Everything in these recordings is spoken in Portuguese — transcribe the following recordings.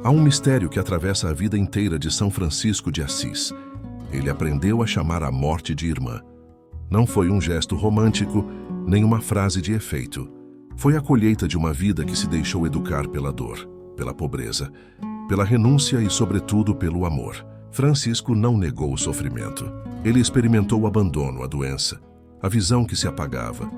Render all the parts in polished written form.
Há um mistério que atravessa a vida inteira de São Francisco de Assis. Ele aprendeu a chamar a morte de irmã. Não foi um gesto romântico, nem uma frase de efeito. Foi a colheita de uma vida que se deixou educar pela dor, pela pobreza, pela renúncia e, sobretudo, pelo amor. Francisco não negou o sofrimento. Ele experimentou o abandono, a doença, a visão que se apagava,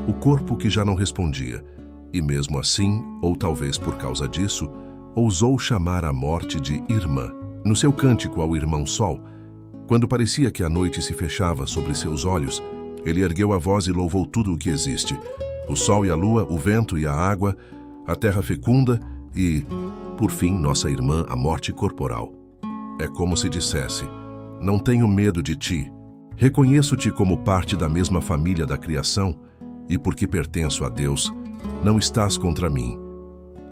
o corpo que já não respondia. E mesmo assim, ou talvez por causa disso, ousou chamar a morte de irmã. No seu cântico ao irmão Sol, quando parecia que a noite se fechava sobre seus olhos, ele ergueu a voz e louvou tudo o que existe: o sol e a lua, o vento e a água, a terra fecunda e, por fim, nossa irmã, a morte corporal. É como se dissesse: não tenho medo de ti, reconheço-te como parte da mesma família da criação e, porque pertenço a Deus, não estás contra mim,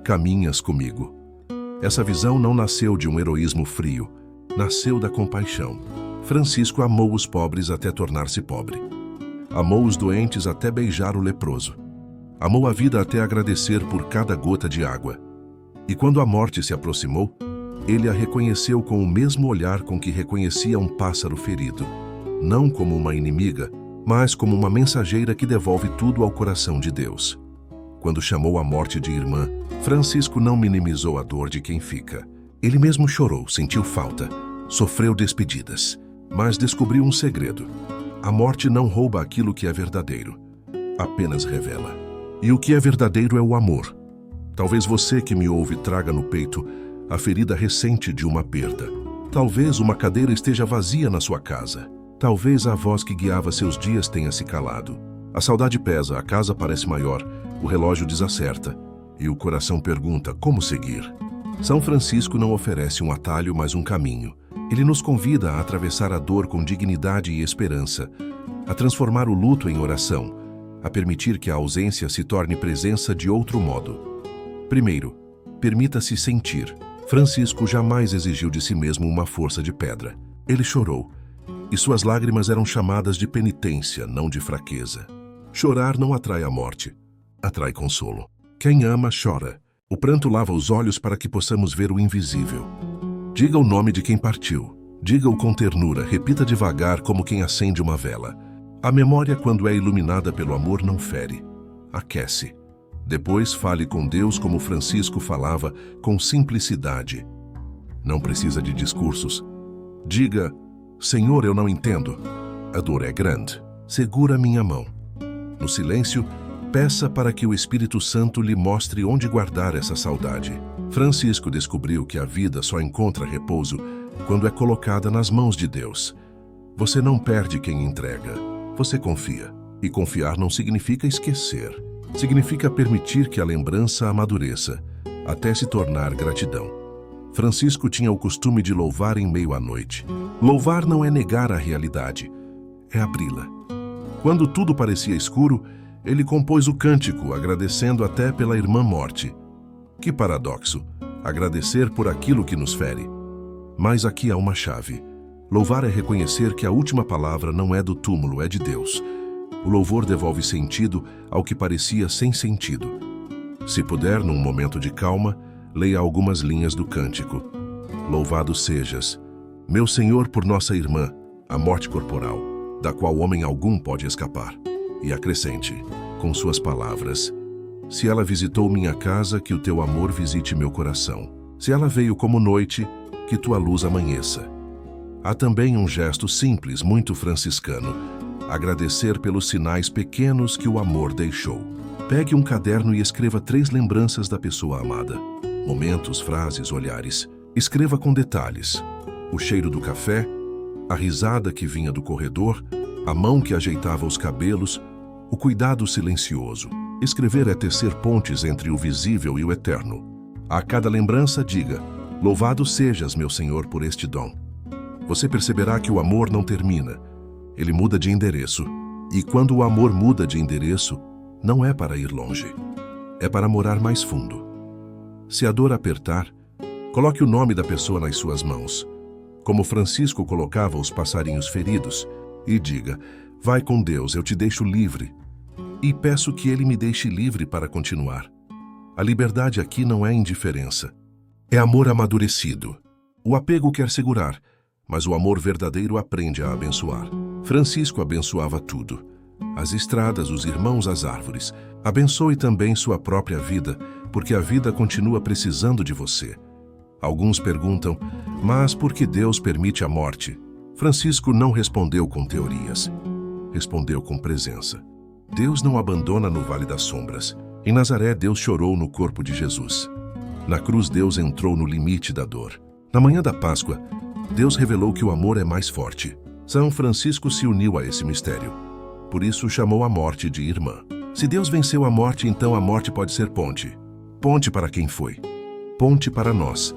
caminhas comigo. Essa visão não nasceu de um heroísmo frio, nasceu da compaixão. Francisco amou os pobres até tornar-se pobre. Amou os doentes até beijar o leproso. Amou a vida até agradecer por cada gota de água. E quando a morte se aproximou, ele a reconheceu com o mesmo olhar com que reconhecia um pássaro ferido, não como uma inimiga, mas como uma mensageira que devolve tudo ao coração de Deus. Quando chamou a morte de irmã, Francisco não minimizou a dor de quem fica. Ele mesmo chorou, sentiu falta, sofreu despedidas, mas descobriu um segredo. A morte não rouba aquilo que é verdadeiro, apenas revela. E o que é verdadeiro é o amor. Talvez você que me ouve traga no peito a ferida recente de uma perda. Talvez uma cadeira esteja vazia na sua casa. Talvez a voz que guiava seus dias tenha se calado. A saudade pesa, a casa parece maior, o relógio desacerta e o coração pergunta como seguir. São Francisco não oferece um atalho, mas um caminho. Ele nos convida a atravessar a dor com dignidade e esperança, a transformar o luto em oração, a permitir que a ausência se torne presença de outro modo. Primeiro, permita-se sentir. Francisco jamais exigiu de si mesmo uma força de pedra. Ele chorou, e suas lágrimas eram chamadas de penitência, não de fraqueza. Chorar não atrai a morte, atrai consolo. Quem ama, chora. O pranto lava os olhos para que possamos ver o invisível. Diga o nome de quem partiu. Diga-o com ternura, repita devagar como quem acende uma vela. A memória, quando é iluminada pelo amor, não fere, aquece. Depois fale com Deus como Francisco falava, com simplicidade. Não precisa de discursos. Diga: Senhor, eu não entendo. A dor é grande. Segura minha mão. No silêncio, peça para que o Espírito Santo lhe mostre onde guardar essa saudade. Francisco descobriu que a vida só encontra repouso quando é colocada nas mãos de Deus. Você não perde quem entrega, você confia. E confiar não significa esquecer. Significa permitir que a lembrança amadureça, até se tornar gratidão. Francisco tinha o costume de louvar em meio à noite. Louvar não é negar a realidade, é abri-la. Quando tudo parecia escuro, ele compôs o cântico, agradecendo até pela irmã morte. Que paradoxo, agradecer por aquilo que nos fere. Mas aqui há uma chave. Louvar é reconhecer que a última palavra não é do túmulo, é de Deus. O louvor devolve sentido ao que parecia sem sentido. Se puder, num momento de calma, leia algumas linhas do cântico. Louvado sejas, meu Senhor, por nossa irmã, a morte corporal, da qual homem algum pode escapar. E acrescente, com suas palavras: se ela visitou minha casa, que o teu amor visite meu coração. Se ela veio como noite, que tua luz amanheça. Há também um gesto simples, muito franciscano: agradecer pelos sinais pequenos que o amor deixou. Pegue um caderno e escreva 3 lembranças da pessoa amada. Momentos, frases, olhares. Escreva com detalhes: o cheiro do café, a risada que vinha do corredor, a mão que ajeitava os cabelos, o cuidado silencioso. Escrever é tecer pontes entre o visível e o eterno. A cada lembrança, diga: louvado sejas, meu Senhor, por este dom. Você perceberá que o amor não termina. Ele muda de endereço. E quando o amor muda de endereço, não é para ir longe. É para morar mais fundo. Se a dor apertar, coloque o nome da pessoa nas suas mãos, como Francisco colocava os passarinhos feridos, e diga: vai com Deus, eu te deixo livre. E peço que Ele me deixe livre para continuar. A liberdade aqui não é indiferença, É amor amadurecido. O apego quer segurar, mas o amor verdadeiro aprende a abençoar. Francisco abençoava tudo. As estradas, os irmãos, as árvores. Abençoe também sua própria vida, porque a vida continua precisando de você. Alguns perguntam, mas por que Deus permite a morte? Francisco não respondeu com teorias. Respondeu com presença. Deus não abandona no Vale das Sombras. Em Nazaré, Deus chorou no corpo de Jesus. Na cruz, Deus entrou no limite da dor. Na manhã da Páscoa, Deus revelou que o amor é mais forte. São Francisco se uniu a esse mistério. Por isso, chamou a morte de irmã. Se Deus venceu a morte, então a morte pode ser ponte. Ponte para quem foi. Ponte para nós,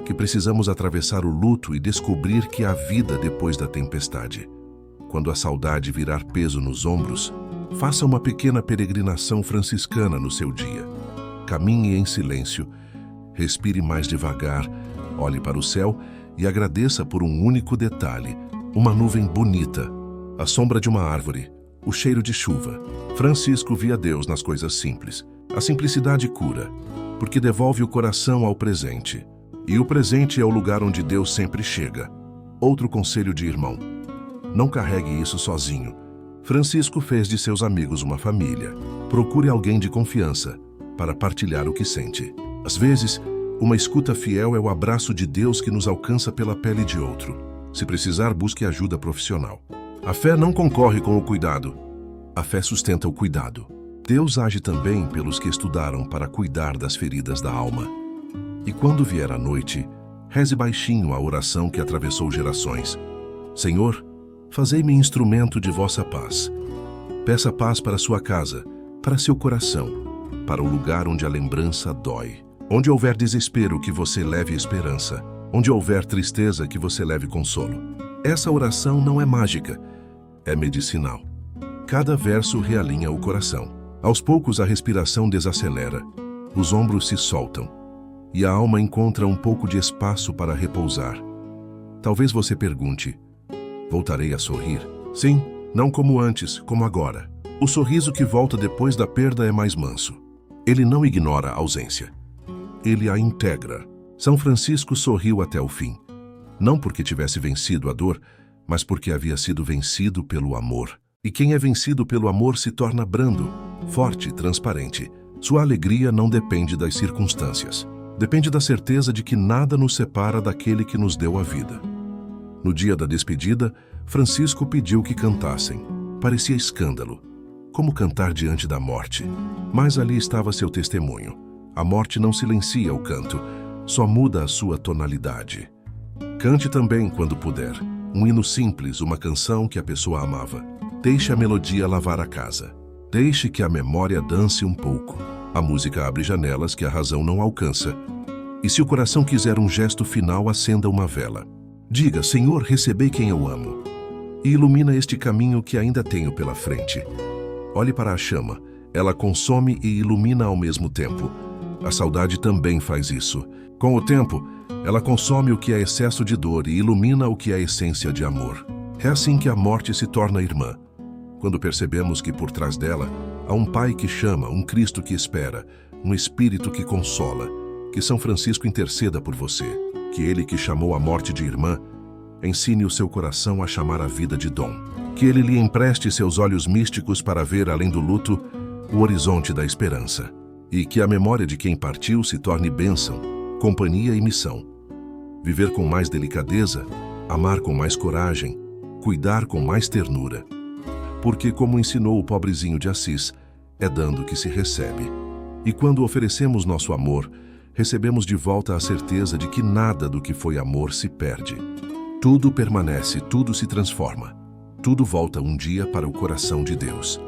que precisamos atravessar o luto e descobrir que há vida depois da tempestade. Quando a saudade virar peso nos ombros, faça uma pequena peregrinação franciscana no seu dia. Caminhe em silêncio, respire mais devagar, olhe para o céu e agradeça por um único detalhe, uma nuvem bonita, a sombra de uma árvore, o cheiro de chuva. Francisco via Deus nas coisas simples. A simplicidade cura, porque devolve o coração ao presente. E o presente é o lugar onde Deus sempre chega. Outro conselho de irmão: não carregue isso sozinho. Francisco fez de seus amigos uma família. Procure alguém de confiança para partilhar o que sente. Às vezes, uma escuta fiel é o abraço de Deus que nos alcança pela pele de outro. Se precisar, busque ajuda profissional. A fé não concorre com o cuidado. A fé sustenta o cuidado. Deus age também pelos que estudaram para cuidar das feridas da alma. E quando vier a noite, reze baixinho a oração que atravessou gerações. Senhor, fazei-me instrumento de vossa paz. Peça paz para sua casa, para seu coração, para o lugar onde a lembrança dói. Onde houver desespero, que você leve esperança. Onde houver tristeza, que você leve consolo. Essa oração não é mágica, é medicinal. Cada verso realinha o coração. Aos poucos a respiração desacelera, os ombros se soltam e a alma encontra um pouco de espaço para repousar. Talvez você pergunte: voltarei a sorrir? Sim, não como antes, como agora. O sorriso que volta depois da perda é mais manso. Ele não ignora a ausência. Ele a integra. São Francisco sorriu até o fim. Não porque tivesse vencido a dor, mas porque havia sido vencido pelo amor. E quem é vencido pelo amor se torna brando, forte, transparente. Sua alegria não depende das circunstâncias. Depende da certeza de que nada nos separa daquele que nos deu a vida. No dia da despedida, Francisco pediu que cantassem. Parecia escândalo. Como cantar diante da morte? Mas ali estava seu testemunho. A morte não silencia o canto, só muda a sua tonalidade. Cante também quando puder. Um hino simples, uma canção que a pessoa amava. Deixe a melodia lavar a casa. Deixe que a memória dance um pouco. A música abre janelas que a razão não alcança. E se o coração quiser um gesto final, acenda uma vela. Diga: Senhor, recebei quem eu amo. E ilumina este caminho que ainda tenho pela frente. Olhe para a chama. Ela consome e ilumina ao mesmo tempo. A saudade também faz isso. Com o tempo, ela consome o que é excesso de dor e ilumina o que é essência de amor. É assim que a morte se torna irmã. Quando percebemos que por trás dela há um Pai que chama, um Cristo que espera, um Espírito que consola. Que São Francisco interceda por você. Que ele que chamou a morte de irmã, ensine o seu coração a chamar a vida de dom. Que ele lhe empreste seus olhos místicos para ver, além do luto, o horizonte da esperança. E que a memória de quem partiu se torne bênção, companhia e missão. Viver com mais delicadeza, amar com mais coragem, cuidar com mais ternura. Porque, como ensinou o pobrezinho de Assis, é dando que se recebe. E quando oferecemos nosso amor, recebemos de volta a certeza de que nada do que foi amor se perde. Tudo permanece, tudo se transforma. Tudo volta um dia para o coração de Deus.